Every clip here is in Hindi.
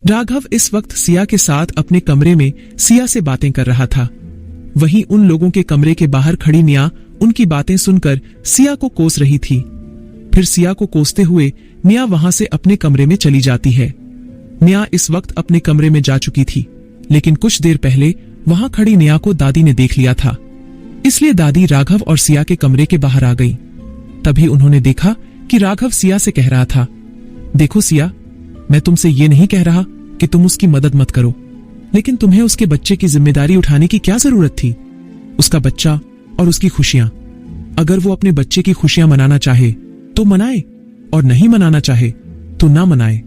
राघव इस वक्त सिया के साथ अपने कमरे में सिया से बातें कर रहा था। वहीं उन लोगों के कमरे के बाहर खड़ी निया उनकी बातें सुनकर सिया को कोस रही थी। फिर सिया को कोसते हुए निया वहां से अपने कमरे में चली जाती है। निया इस वक्त अपने कमरे में जा चुकी थी, लेकिन कुछ देर पहले वहां खड़ी निया को दादी ने देख लिया था। इसलिए दादी राघव और सिया के कमरे के बाहर आ गई। तभी उन्होंने देखा कि राघव सिया से कह रहा था, देखो सिया, मैं तुमसे ये नहीं कह रहा कि तुम उसकी मदद मत करो, लेकिन तुम्हें उसके बच्चे की जिम्मेदारी उठाने की क्या जरूरत थी? उसका बच्चा और उसकी खुशियां, अगर वो अपने बच्चे की खुशियां मनाना चाहे तो मनाए, और नहीं मनाना चाहे तो ना मनाए।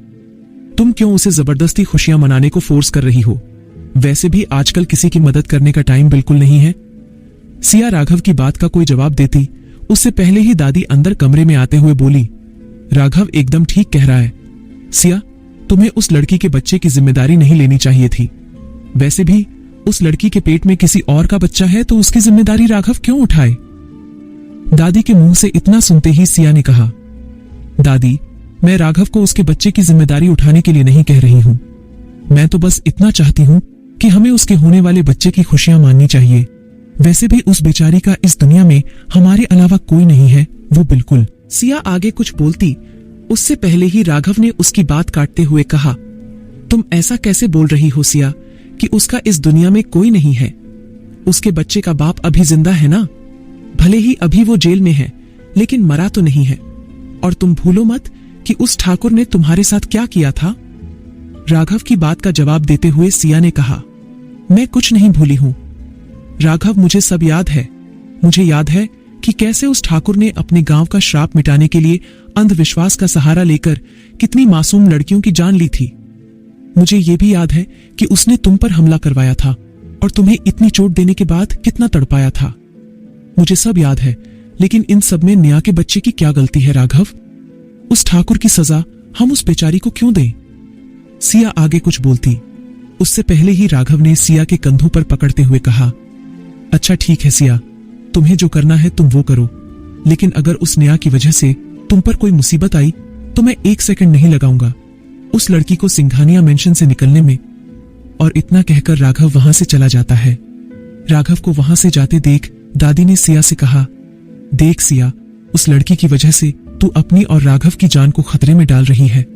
तुम क्यों उसे जबरदस्ती खुशियां मनाने को फोर्स कर रही हो? वैसे भी आजकल किसी की मदद करने का टाइम बिल्कुल नहीं है। सिया राघव की बात का कोई जवाब देती उससे पहले ही दादी अंदर कमरे में आते हुए बोली, राघव एकदम ठीक कह रहा है। सिया, तुम्हें उस लड़की के बच्चे की जिम्मेदारी नहीं लेनी चाहिए थी। वैसे भी उस लड़की के पेट में किसी और का बच्चा है तो उसकी जिम्मेदारी राघव क्यों उठाए? दादी के मुंह से इतना सुनते ही सिया ने कहा, दादी, मैं राघव को उसके बच्चे की जिम्मेदारी उठाने के लिए नहीं कह रही हूं। मैं तो बस इतना चाहती हूं कि हमें उसके होने वाले बच्चे की खुशियां माननी चाहिए। वैसे भी उस बेचारी का इस दुनिया में हमारे अलावा कोई नहीं है, वो बिल्कुल। सिया आगे कुछ बोलती उससे पहले ही राघव ने उसकी बात काटते हुए कहा, तुम ऐसा कैसे बोल रही हो सिया कि उसका इस दुनिया में कोई नहीं है? उसके बच्चे का बाप अभी जिंदा है ना? भले ही अभी वो जेल में है, लेकिन मरा तो नहीं है। और तुम भूलो मत कि उस ठाकुर ने तुम्हारे साथ क्या किया था। राघव की बात का जवाब देते हुए सिया ने कहा, मैं कुछ नहीं भूली हूं राघव, मुझे सब याद है। मुझे याद है कि कैसे उस ठाकुर ने अपने गांव का श्राप मिटाने के लिए अंधविश्वास का सहारा लेकर कितनी मासूम लड़कियों की जान ली थी। मुझे यह भी याद है कि उसने तुम पर हमला करवाया था और तुम्हें इतनी चोट देने के बाद कितना तड़पाया था। मुझे सब याद है, लेकिन इन सब में निया के बच्चे की क्या गलती है राघव? उस ठाकुर की सजा हम उस बेचारी को क्यों दें? सिया आगे कुछ बोलती उससे पहले ही राघव ने सिया के कंधों पर पकड़ते हुए कहा, अच्छा ठीक है सिया, तुम्हें जो करना है तुम वो करो, लेकिन अगर उस निया की वजह से तुम पर कोई मुसीबत आई तो मैं एक सेकंड नहीं लगाऊंगा उस लड़की को सिंघानिया मेंशन से निकलने में। और इतना कहकर राघव वहां से चला जाता है। राघव को वहां से जाते देख दादी ने सिया से कहा, देख सिया, उस लड़की की वजह से तू अपनी और राघव की जान को खतरे में डाल रही है।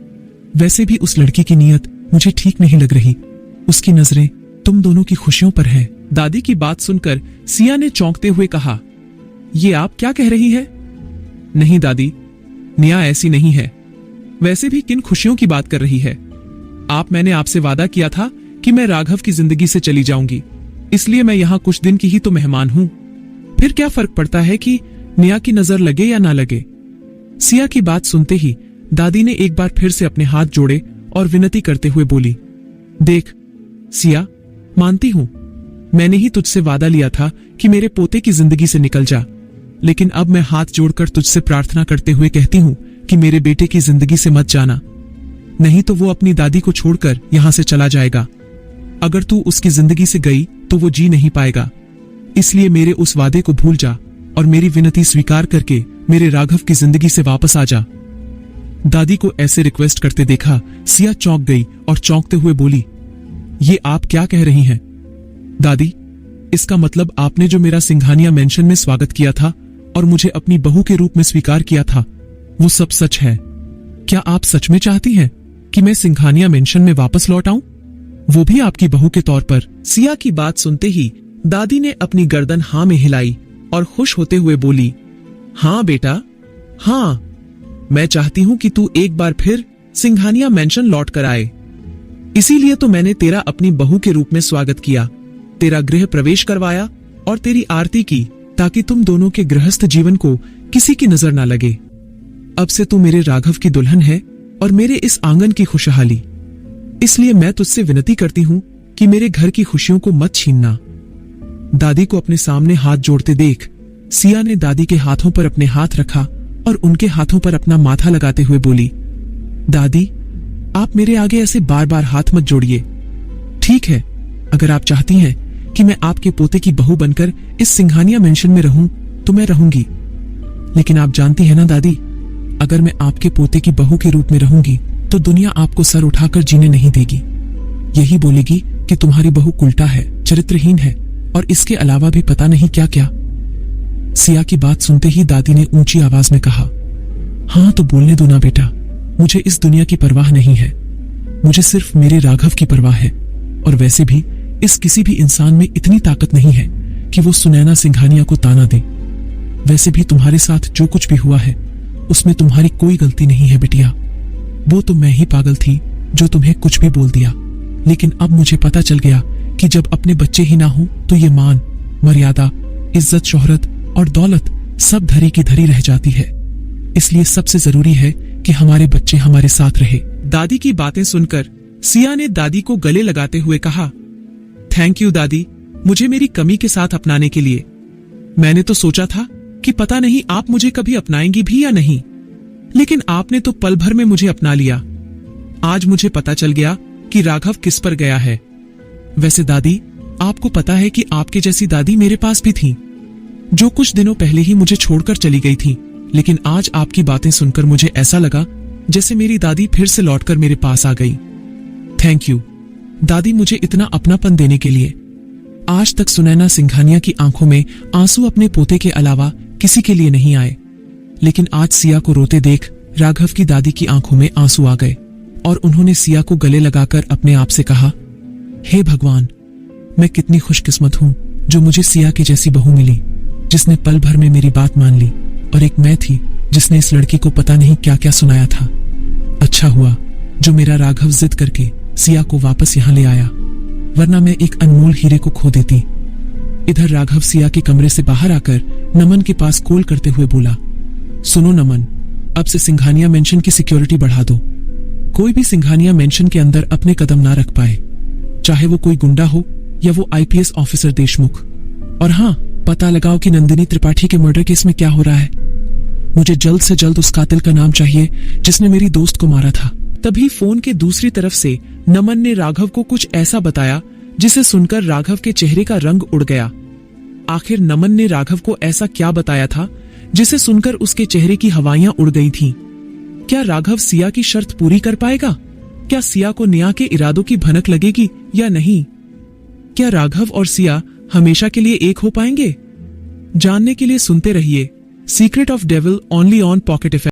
वैसे भी उस लड़की की नीयत मुझे ठीक नहीं लग रही। उसकी नजरें तुम दोनों की खुशियों पर है। दादी की बात सुनकर सिया ने चौंकते हुए कहा, ये आप क्या कह रही है? नहीं दादी, निया ऐसी नहीं है। वैसे भी किन खुशियों की बात कर रही है आप? मैंने आपसे वादा किया था कि मैं राघव की जिंदगी से चली जाऊंगी, इसलिए मैं यहाँ कुछ दिन की ही तो मेहमान हूं। फिर क्या फर्क पड़ता है कि निया की नजर लगे या ना लगे? सिया की बात सुनते ही दादी ने एक बार फिर से अपने हाथ जोड़े और विनती करते हुए बोली, देख सिया, मानती हूं मैंने ही तुझसे वादा लिया था कि मेरे पोते की जिंदगी से निकल जा, लेकिन अब मैं हाथ जोड़कर तुझसे प्रार्थना करते हुए कहती हूं कि मेरे बेटे की जिंदगी से मत जाना, नहीं तो वो अपनी दादी को छोड़कर यहां से चला जाएगा। अगर तू उसकी जिंदगी से गई तो वो जी नहीं पाएगा। इसलिए मेरे उस वादे को भूल जा और मेरी विनती स्वीकार करके मेरे राघव की जिंदगी से वापस आ जा। दादी को ऐसे रिक्वेस्ट करते देखा सिया चौंक गई और चौंकते हुए बोली, ये आप क्या कह रही हैं दादी? इसका मतलब आपने जो मेरा सिंघानिया मेंशन में स्वागत किया था और मुझे अपनी बहू के रूप में स्वीकार किया था, वो सब सच है? क्या आप सच में चाहती हैं कि मैं सिंघानिया मेंशन में वापस लौट आऊं, वो भी आपकी बहू के तौर पर? सिया की बात सुनते ही दादी ने अपनी गर्दन हां में हिलाई और खुश होते हुए बोली, हां बेटा, हां, मैं चाहती हूं कि तू एक बार फिर सिंघानिया मेंशन लौट कर आए। इसीलिए तो मैंने तेरा अपनी बहू के रूप में स्वागत किया, तेरा गृह प्रवेश करवाया और तेरी आरती की, ताकि तुम दोनों के गृहस्थ जीवन को किसी की नजर ना लगे। अब से तू मेरे राघव की दुल्हन है और मेरे इस आंगन की खुशहाली। इसलिए मैं तुझसे विनती करती हूं कि मेरे घर की खुशियों को मत छीनना। दादी को अपने सामने हाथ जोड़ते देख सिया ने दादी के हाथों पर अपने हाथ रखा और उनके हाथों पर अपना माथा लगाते हुए बोली, दादी, आप मेरे आगे ऐसे बार बार हाथ मत जोड़िए। ठीक है, अगर आप चाहती हैं कि मैं आपके पोते की बहू बनकर इस सिंघानिया मेंशन में रहूं तो मैं रहूंगी, लेकिन आप जानती हैं ना दादी, अगर मैं आपके पोते की बहू के रूप में रहूंगी तो दुनिया आपको सर उठाकर जीने नहीं देगी। यही बोलेगी कि तुम्हारी बहू उल्टा है, चरित्रहीन है और इसके अलावा भी पता नहीं क्या क्या। सिया की बात सुनते ही दादी ने ऊंची आवाज में कहा, हाँ तो बोलने दो ना बेटा, मुझे इस दुनिया की परवाह नहीं है, मुझे सिर्फ मेरे राघव की परवाह है। और वैसे भी इस किसी भी इंसान में इतनी ताकत नहीं है कि वो सुनैना सिंघानिया को ताना दे। वैसे भी तुम्हारे साथ जो कुछ भी हुआ है उसमें तुम्हारी कोई गलती नहीं है बिटिया। वो तो मैं ही पागल थी जो तुम्हें कुछ भी बोल दिया, लेकिन अब मुझे पता चल गया कि जब अपने बच्चे ही ना हो तो ये मान, मर्यादा, इज्जत, शोहरत और दौलत सब धरी की धरी रह जाती है। इसलिए सबसे जरूरी है कि हमारे बच्चे हमारे साथ रहे। दादी की बातें सुनकर सिया ने दादी को गले लगाते हुए कहा, थैंक यू दादी, मुझे मेरी कमी के साथ अपनाने के लिए। मैंने तो सोचा था कि पता नहीं आप मुझे कभी अपनाएंगी भी या नहीं, लेकिन आपने तो पल भर में मुझे अपना लिया। आज मुझे पता चल गया कि राघव किस पर गया है। वैसे दादी, आपको पता है कि आपके जैसी दादी मेरे पास भी थी, जो कुछ दिनों पहले ही मुझे छोड़कर चली गई थी, लेकिन आज आपकी बातें सुनकर मुझे ऐसा लगा जैसे मेरी दादी फिर से लौटकर मेरे पास आ गई। थैंक यू दादी, मुझे इतना अपनापन देने के लिए। आज तक सुनैना सिंघानिया की आंखों में आंसू अपने पोते के अलावा किसी के लिए नहीं आए, लेकिन आज सिया को रोते देख राघव की दादी की आंखों में आंसू आ गए और उन्होंने सिया को गले लगाकर अपने आप से कहा, हे भगवान, मैं कितनी खुशकिस्मत हूं जो मुझे सिया की जैसी बहू मिली, जिसने पल भर में मेरी बात मान ली, और एक मैं थी जिसने इस लड़की को पता नहीं क्या क्या सुनाया था। अच्छा हुआ जो मेरा राघव जिद करके सिया को वापस यहाँ ले आया, वरना मैं एक अनमोल हीरे को खो देती। इधर राघव सिया के कमरे से बाहर आकर नमन के पास कॉल करते हुए बोला, सुनो नमन, अब से सिंघानिया मेंशन की सिक्योरिटी बढ़ा दो। कोई भी सिंघानिया मेंशन के अंदर अपने कदम ना रख पाए, चाहे वो कोई गुंडा हो या वो आईपीएस ऑफिसर देशमुख। और हाँ, पता लगाओ कि नंदिनी त्रिपाठी के मर्डर केस में क्या हो रहा है। मुझे जल्द से जल्द उस कातिल का नाम चाहिए जिसने मेरी दोस्त को मारा था। तभी फोन के दूसरी तरफ से नमन ने राघव को कुछ ऐसा बताया जिसे सुनकर राघव के चेहरे का रंग उड़ गया। आखिर नमन ने राघव को ऐसा क्या बताया था जिसे सुनकर उसके चेहरे की हवाइयां उड़ गई थीं? क्या राघव सिया की शर्त पूरी कर पाएगा? क्या सिया को नेहा के इरादों की भनक लगेगी या नहीं? क्या राघव और सिया हमेशा के लिए एक हो पाएंगे? जानने के लिए सुनते रहिए secret of devil only on pocket FM.